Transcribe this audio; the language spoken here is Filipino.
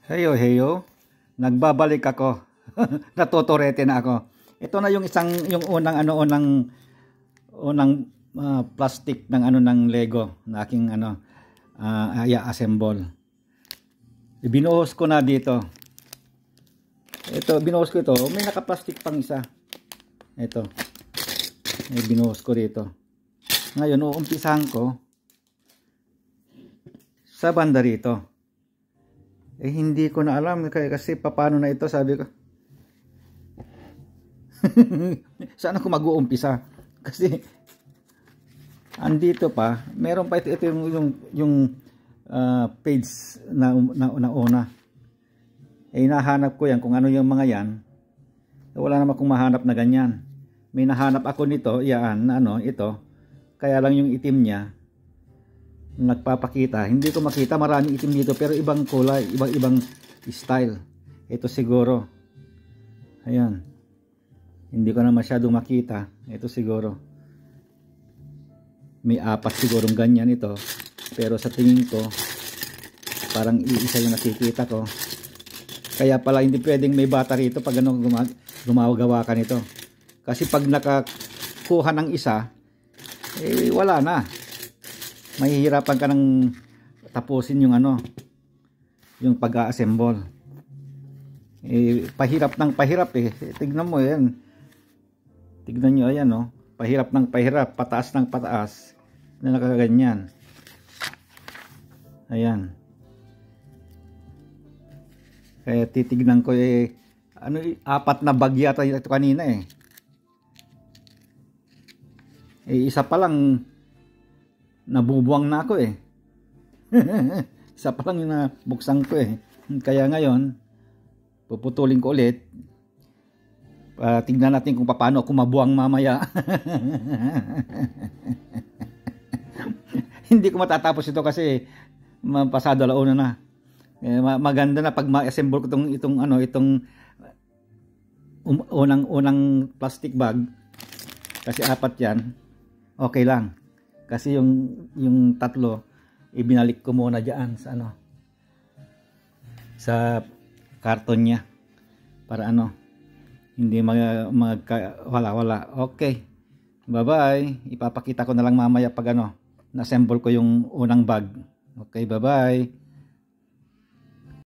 Heyo, heyo. Nagbabalik ako. Natuturete na ako. Ito na yung unang plastic ng ng Lego na aking assemble. Binuhos ko na dito. Ito, binuhos ko ito. May naka-plastic pang isa. Ito. May binuhos ko dito. Ngayon, uumpisahan ko sa banda rito. Hindi ko na alam kasi paano na ito, sabi ko. Saan ako mag-uumpisa? Kasi andito pa, meron pa ito yung page na una. Nahanap ko yan kung ano yung mga yan. Wala naman akong mahanap na ganyan. May nahanap ako nito, yan, ito. Kaya lang yung itim niya nagpapakita. Hindi ko makita, maraming itim dito pero ibang kulay, ibang style. Ito siguro. Ayan. Hindi ko na masyadong makita. Ito siguro. May apat sigurong ganyan ito. Pero sa tingin ko parang iisa yung nakikita ko. Kaya pala hindi pwedeng may battery ito pag gumagawa ka nito. Kasi pag nakakuha ng isa, wala na. Mahihirapan ka ng tapusin yung pag-assemble. Pahirap ng pahirap Tignan mo yan. Tignan nyo, ayan pahirap ng pahirap, pataas ng pataas na nakaganyan. Ayan. Kaya titignan ko apat na bag yata ito kanina isa pa lang nabubuwang na ako isa pa lang yung nabuksan ko Kaya ngayon puputulin ko ulit. Tingnan natin kung paano ako mabuwang mamaya. Hindi ko matatapos ito kasi pasado alauna na. Maganda na pag ma-assemble ko itong unang plastic bag. Kasi apat yan. Okay lang. Kasi yung tatlo ibinalik ko muna diyan sa sa karton niya para hindi wala. Okay. Bye-bye. Ipapakita ko na lang mamaya pag na-assemble ko yung unang bag. Okay, bye-bye.